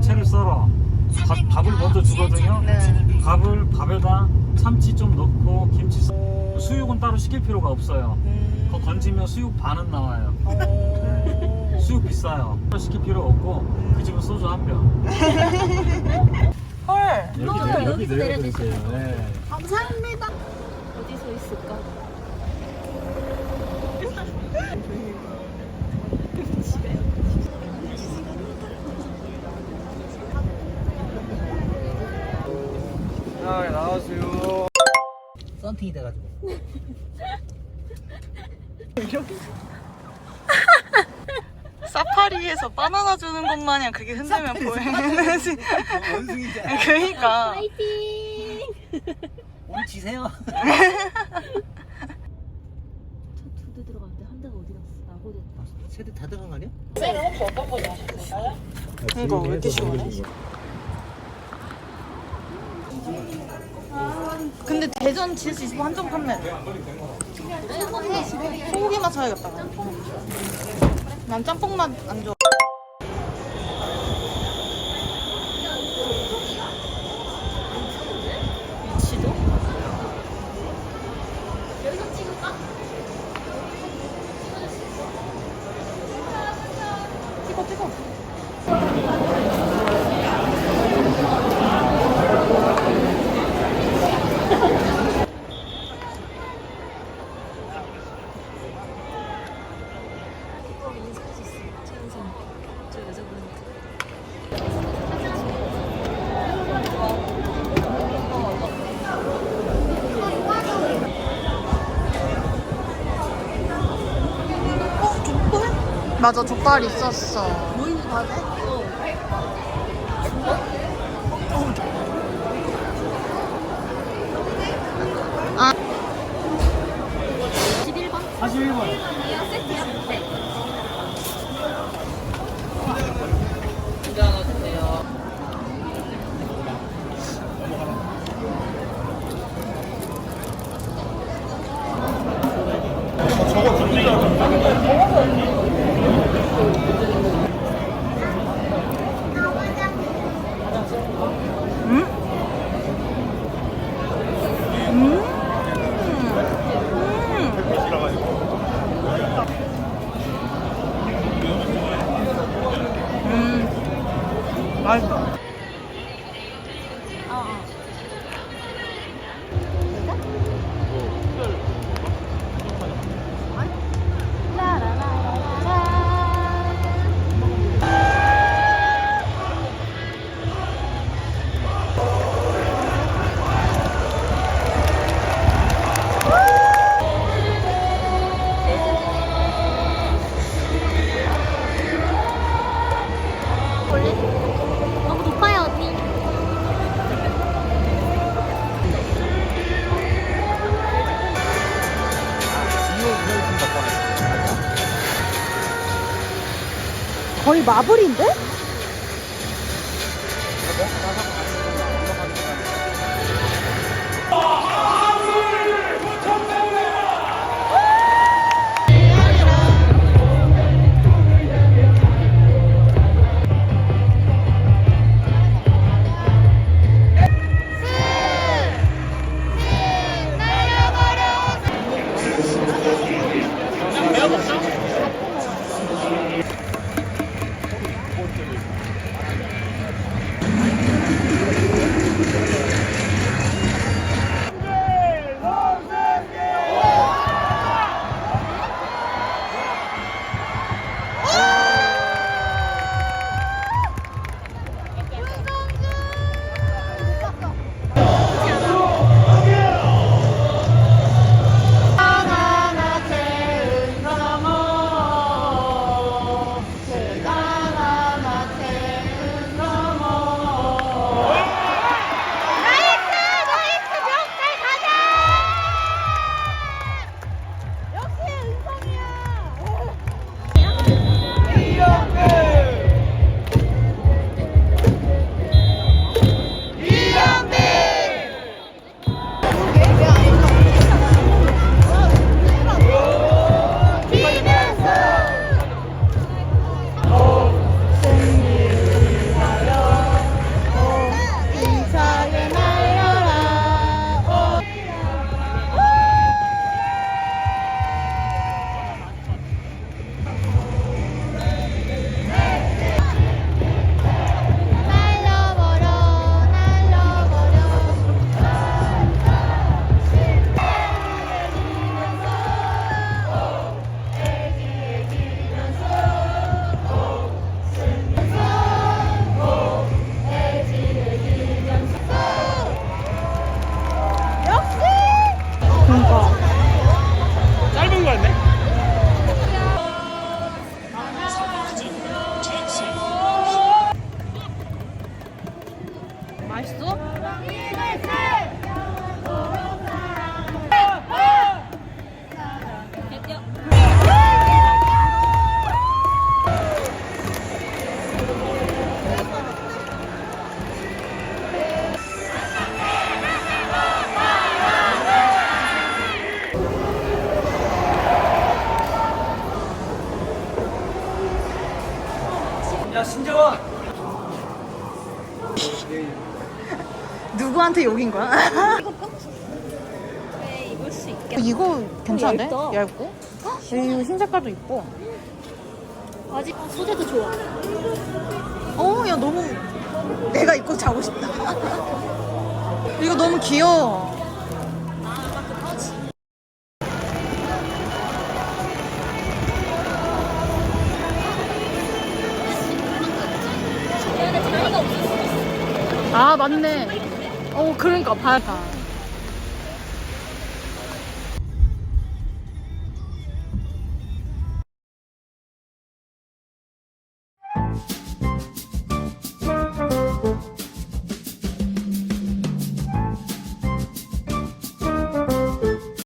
채를 썰어. 밥을 먼저 주거든요. 네. 밥에다 참치 좀 넣고 김치 수육은 따로 시킬 필요가 없어요. 그거 건지면 수육 반은 나와요. 네. 수육 비싸요. 시킬 필요 없고 그 집은 소주 한 병. 헐. 여기 내려드릴게요. 네. 감사합니다. 어디서 있을까? 자, 나와주세요. 썬팅이 돼가지고. 사파리에서 바나나 주는 것 마냥 그게 흔들면 보이는 원숭이지. 그러니까. 파이팅! 오늘 지세요. 저 2대 들어갔는데 한 대가 어디 갔어? 나고됐다. 세대 다 들어간 거 아니야? 이거 왜 이렇게 시원해? 근데 대전 GS25 한정 판매. 소고기 맛 사야겠다. 난 짬뽕 맛 안 좋아. 위치도? 여기서 찍을까? 찍어. 저 여자분한테. 족발? 맞아, 족발 있었어. 뭐 있는 거 같아? 아. 11번? 41번. 이거 세트야? 네. 맛있다. 너무 높아요, 언니. 거의 마블인데? 야 신재원. 누구한테 욕인 거야? 네, 입을 수 있게. 이거 괜찮은데? 얇다. 얇고? 헉, 이거 흰 색깔도 이뻐. 아직 소재도 좋아. 야 너무 내가 입고 자고 싶다. 이거 너무 귀여워. 아 맞네. 그러니까 봐야.